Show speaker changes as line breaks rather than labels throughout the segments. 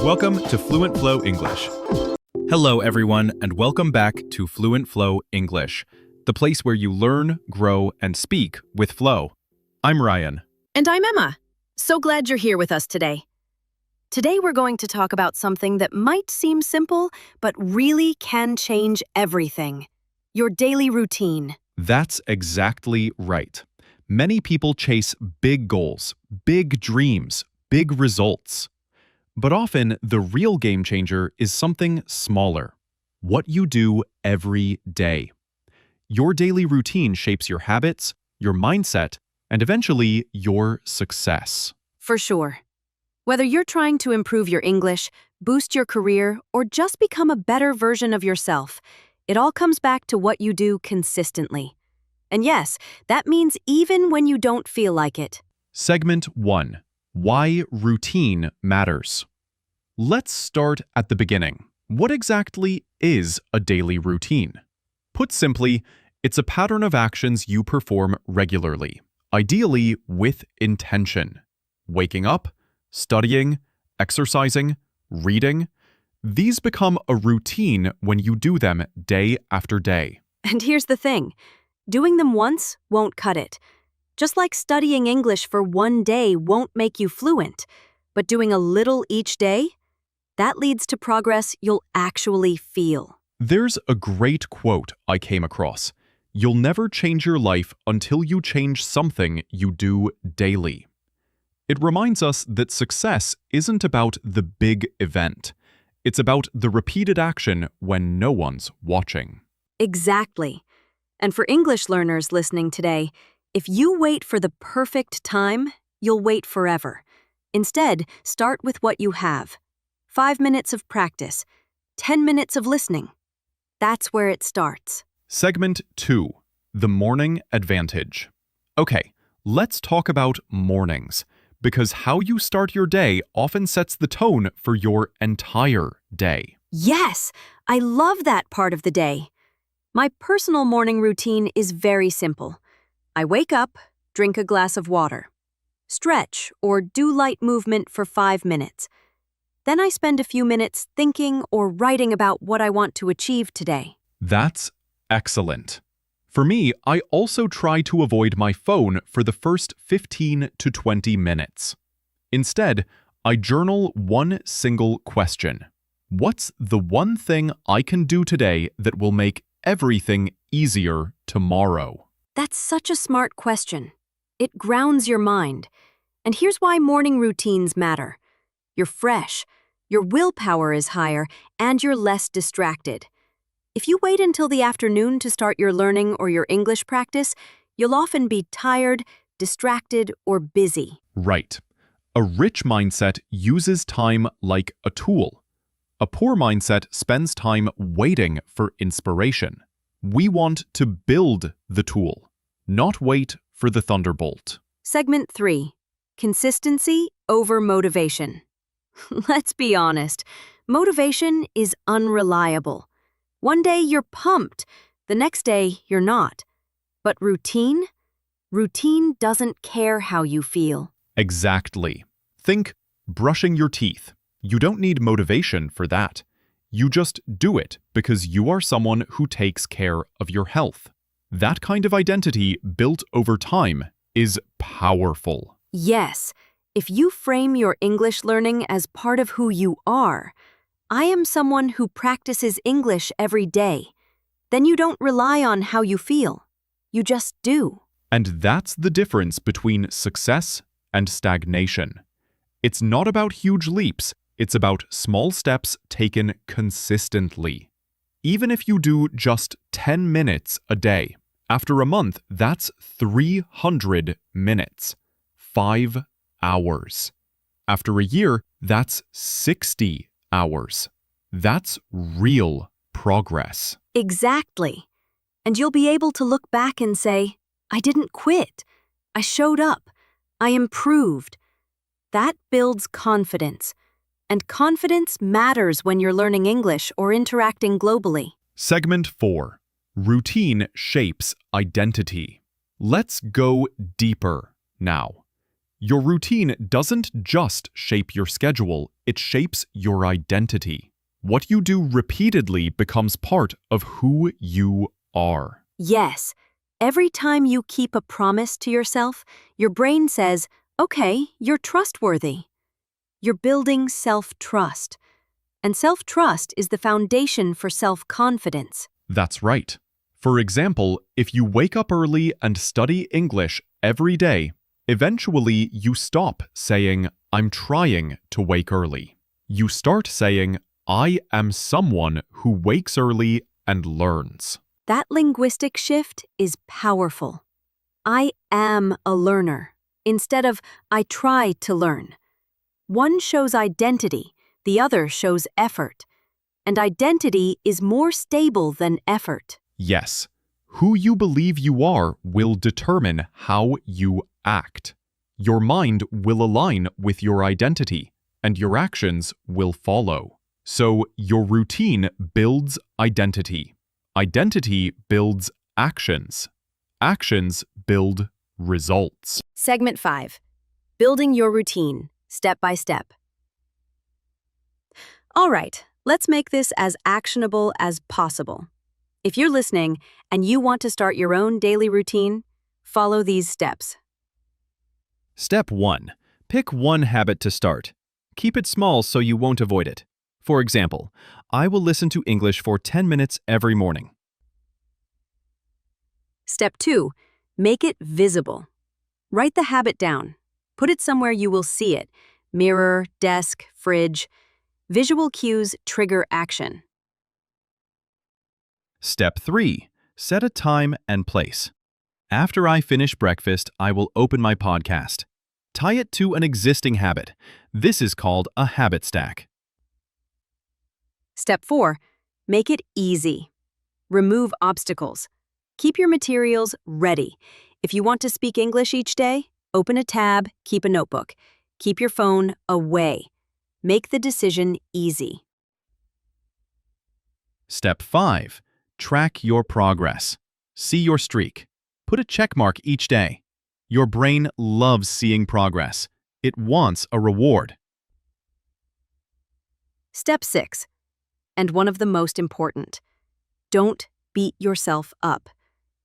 Welcome to FluentFlow English. Hello, everyone, and welcome back to FluentFlow English, the place where you learn, grow, and speak with flow. I'm Ryan.
And I'm Emma. So glad you're here with us today. Today we're going to talk about something that might seem simple, but really can change everything. Your daily routine.
That's exactly right. Many people chase big goals, big dreams, big results. But often, the real game changer is something smaller. What you do every day. Your daily routine shapes your habits, your mindset, and eventually, your success.
For sure. Whether you're trying to improve your English, boost your career, or just become a better version of yourself, it all comes back to what you do consistently. And yes, that means even when you don't feel like it.
Segment 1. Why routine matters. Let's start at the beginning. What exactly is a daily routine? Put simply, it's a pattern of actions you perform regularly, ideally with intention. Waking up, studying, exercising, reading. These become a routine when you do them day after day.
And here's the thing. Doing them once won't cut it. Just like studying English for one day won't make you fluent, but doing a little each day, that leads to progress you'll actually feel.
There's a great quote I came across. You'll never change your life until you change something you do daily. It reminds us that success isn't about the big event. It's about the repeated action when no one's watching.
Exactly. And for English learners listening today, if you wait for the perfect time, you'll wait forever. Instead, start with what you have. 5 minutes of practice, 10 minutes of listening. That's where it starts.
Segment 2. The Morning Advantage. Okay, let's talk about mornings, because how you start your day often sets the tone for your entire day.
Yes, I love that part of the day. My personal morning routine is very simple. I wake up, drink a glass of water, stretch or do light movement for 5 minutes. Then I spend a few minutes thinking or writing about what I want to achieve today.
That's excellent. For me, I also try to avoid my phone for the first 15 to 20 minutes. Instead, I journal one single question. What's the one thing I can do today that will make everything easier tomorrow?
That's such a smart question. It grounds your mind. And here's why morning routines matter. You're fresh, your willpower is higher, and you're less distracted. If you wait until the afternoon to start your learning or your English practice, you'll often be tired, distracted, or busy.
Right. A rich mindset uses time like a tool. A poor mindset spends time waiting for inspiration. We want to build the tool, not wait for the thunderbolt.
Segment 3. Consistency over motivation. Let's be honest, motivation is unreliable. One day you're pumped, the next day you're not. But routine? Routine doesn't care how you feel.
Exactly. Think brushing your teeth. You don't need motivation for that. You just do it because you are someone who takes care of your health. That kind of identity built over time is powerful.
Yes, if you frame your English learning as part of who you are, I am someone who practices English every day, then you don't rely on how you feel. You just do.
And that's the difference between success and stagnation. It's not about huge leaps. It's about small steps taken consistently. Even if you do just 10 minutes a day, after a month, that's 300 minutes. 5 hours. After a year, that's 60 hours. That's real progress.
Exactly. And you'll be able to look back and say, I didn't quit. I showed up. I improved. That builds confidence. And confidence matters when you're learning English or interacting globally.
Segment 4. Routine shapes identity. Let's go deeper now. Your routine doesn't just shape your schedule, it shapes your identity. What you do repeatedly becomes part of who you are.
Yes, every time you keep a promise to yourself, your brain says, okay, you're trustworthy. You're building self-trust. And self-trust is the foundation for self-confidence.
That's right. For example, if you wake up early and study English every day, eventually you stop saying, I'm trying to wake early. You start saying, I am someone who wakes early and learns.
That linguistic shift is powerful. I am a learner, instead of I try to learn. One shows identity, the other shows effort. And identity is more stable than effort.
Yes, who you believe you are will determine how you act. Your mind will align with your identity, and your actions will follow. So your routine builds identity. Identity builds actions. Actions build results.
Segment 5. Building your routine, step by step. All right, let's make this as actionable as possible. If you're listening and you want to start your own daily routine, follow these steps.
Step 1. Pick one habit to start. Keep it small so you won't avoid it. For example, I will listen to English for 10 minutes every morning.
Step 2. Make it visible. Write the habit down. Put it somewhere you will see it. Mirror, desk, fridge. Visual cues trigger action.
Step 3. Set a time and place. After I finish breakfast, I will open my podcast. Tie it to an existing habit. This is called a habit stack.
Step 4. Make it easy. Remove obstacles. Keep your materials ready. If you want to speak English each day, open a tab, keep a notebook. Keep your phone away. Make the decision easy.
Step 5. Track your progress. See your streak. Put a check mark each day. Your brain loves seeing progress. It wants a reward.
Step 6. And one of the most important. Don't beat yourself up.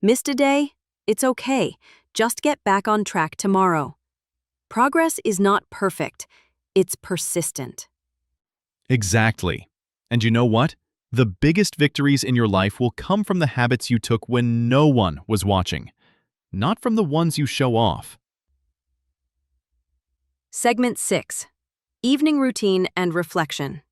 Missed a day? It's okay. Just get back on track tomorrow. Progress is not perfect. It's persistent.
Exactly. And you know what? The biggest victories in your life will come from the habits you took when no one was watching, not from the ones you show off.
Segment 6. Evening routine and reflection.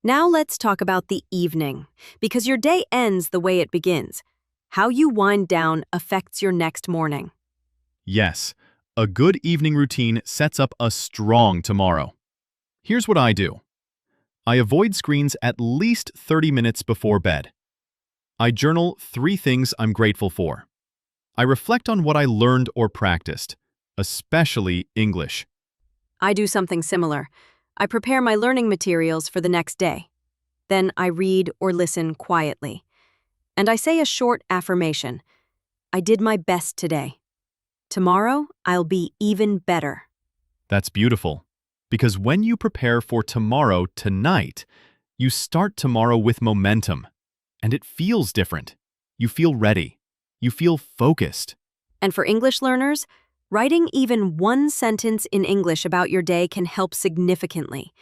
Now let's talk about the evening, because your day ends the way it begins. How you wind down affects your next morning.
Yes, a good evening routine sets up a strong tomorrow. Here's what I do. I avoid screens at least 30 minutes before bed. I journal 3 things I'm grateful for. I reflect on what I learned or practiced, especially English.
I do something similar. I prepare my learning materials for the next day. Then I read or listen quietly. And I say a short affirmation. I did my best today. Tomorrow, I'll be even better.
That's beautiful. Because when you prepare for tomorrow tonight, you start tomorrow with momentum. And it feels different. You feel ready. You feel focused.
And for English learners, writing even one sentence in English about your day can help significantly.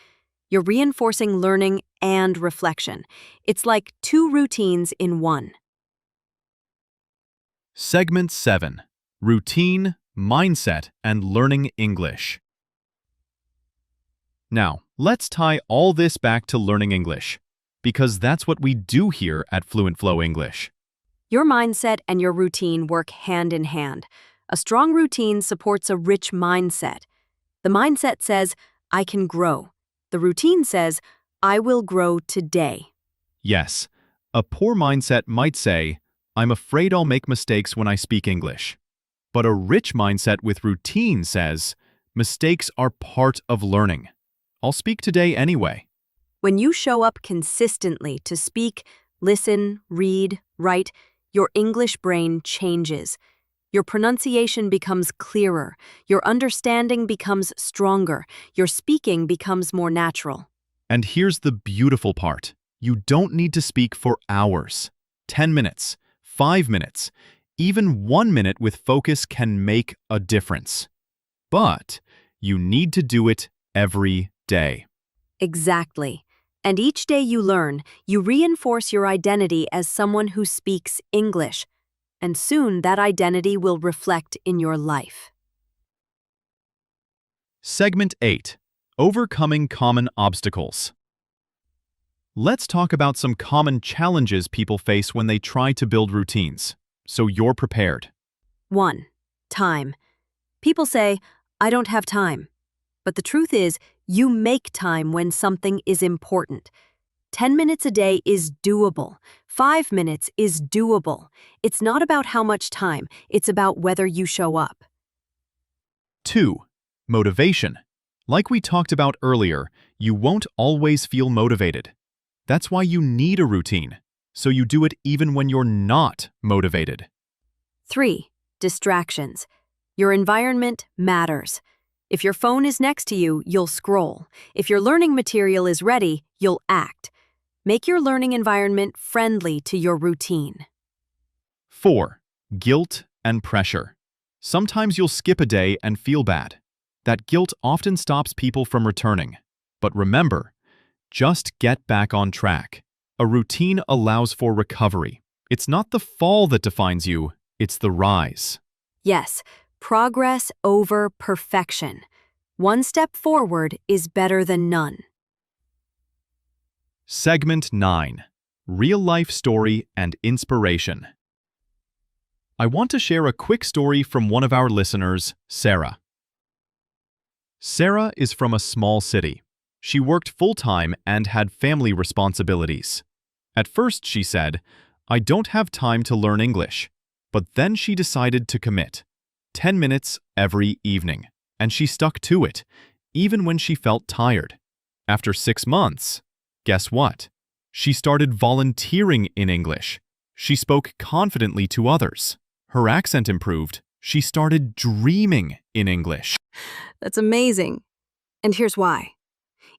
You're reinforcing learning and reflection. It's like 2 routines in one.
Segment 7. Routine, Mindset, and Learning English. Now, let's tie all this back to learning English, because that's what we do here at FluentFlow English.
Your mindset and your routine work hand in hand. A strong routine supports a rich mindset. The mindset says, I can grow. The routine says, I will grow today.
Yes, a poor mindset might say, I'm afraid I'll make mistakes when I speak English. But a rich mindset with routine says, mistakes are part of learning. I'll speak today anyway.
When you show up consistently to speak, listen, read, write, your English brain changes. Your pronunciation becomes clearer, your understanding becomes stronger, your speaking becomes more natural.
And here's the beautiful part. You don't need to speak for hours. 10 minutes, 5 minutes, even 1 minute with focus can make a difference. But you need to do it every day.
Exactly. And each day you learn, you reinforce your identity as someone who speaks English. And soon that identity will reflect in your life.
Segment 8. Overcoming common obstacles. Let's talk about some common challenges people face when they try to build routines, so you're prepared.
1. Time. People say, I don't have time. But the truth is, you make time when something is important. 10 minutes a day is doable. 5 minutes is doable. It's not about how much time, it's about whether you show up.
2. Motivation. Like we talked about earlier, you won't always feel motivated. That's why you need a routine, so you do it even when you're not motivated.
3. Distractions. Your environment matters. If your phone is next to you, you'll scroll. If your learning material is ready, you'll act. Make your learning environment friendly to your routine.
4. Guilt and pressure. Sometimes you'll skip a day and feel bad. That guilt often stops people from returning. But remember, just get back on track. A routine allows for recovery. It's not the fall that defines you, it's the rise.
Yes, progress over perfection. One step forward is better than none.
Segment 9. Real-life story and inspiration. I want to share a quick story from one of our listeners, Sarah. Sarah is from a small city. She worked full-time and had family responsibilities. At first, she said, I don't have time to learn English. But then she decided to commit. 10 minutes every evening. And she stuck to it, even when she felt tired. After 6 months, guess what? She started volunteering in English. She spoke confidently to others. Her accent improved. She started dreaming in English.
That's amazing. And here's why.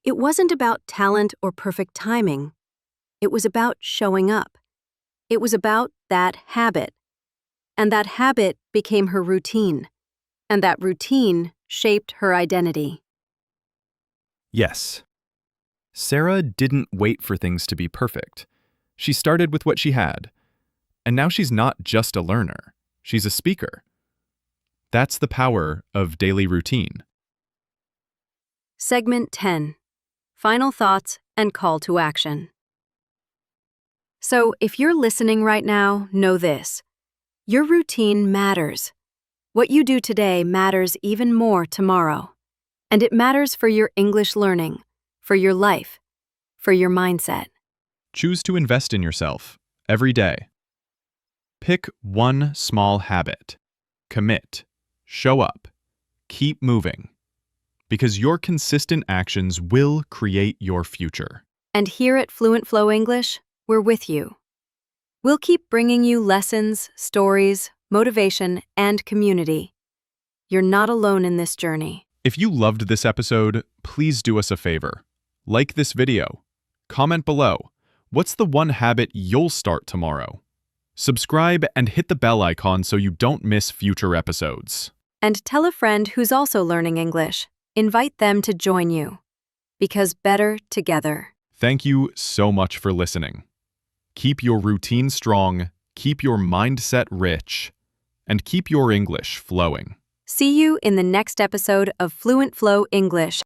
It wasn't about talent or perfect timing. It was about showing up. It was about that habit. And that habit became her routine. And that routine shaped her identity.
Yes. Sarah didn't wait for things to be perfect. She started with what she had. And now she's not just a learner. She's a speaker. That's the power of daily routine.
Segment 10. Final thoughts and call to action. So, if you're listening right now, know this. Your routine matters. What you do today matters even more tomorrow. And it matters for your English learning, for your life, for your mindset.
Choose to invest in yourself every day. Pick one small habit. Commit. Show up. Keep moving. Because your consistent actions will create your future.
And here at FluentFlow English, we're with you. We'll keep bringing you lessons, stories, motivation, and community. You're not alone in this journey.
If you loved this episode, please do us a favor. Like this video. Comment below. What's the one habit you'll start tomorrow? Subscribe and hit the bell icon so you don't miss future episodes.
And tell a friend who's also learning English. Invite them to join you. Because better together.
Thank you so much for listening. Keep your routine strong, keep your mindset rich, and keep your English flowing.
See you in the next episode of FluentFlow English.